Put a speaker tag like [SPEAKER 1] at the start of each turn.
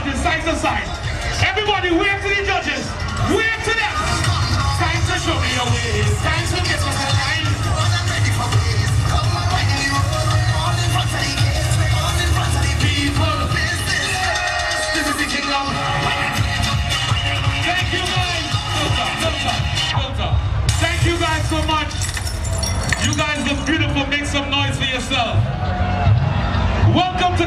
[SPEAKER 1] judges, side to side. Everybody, wave to the judges. Wave to them. Time to show me your ways. Time to get us alive. People, this is the kingdom. Thank you guys. Filter. Thank you guys so much. You guys look beautiful. Make some noise for yourself. Welcome to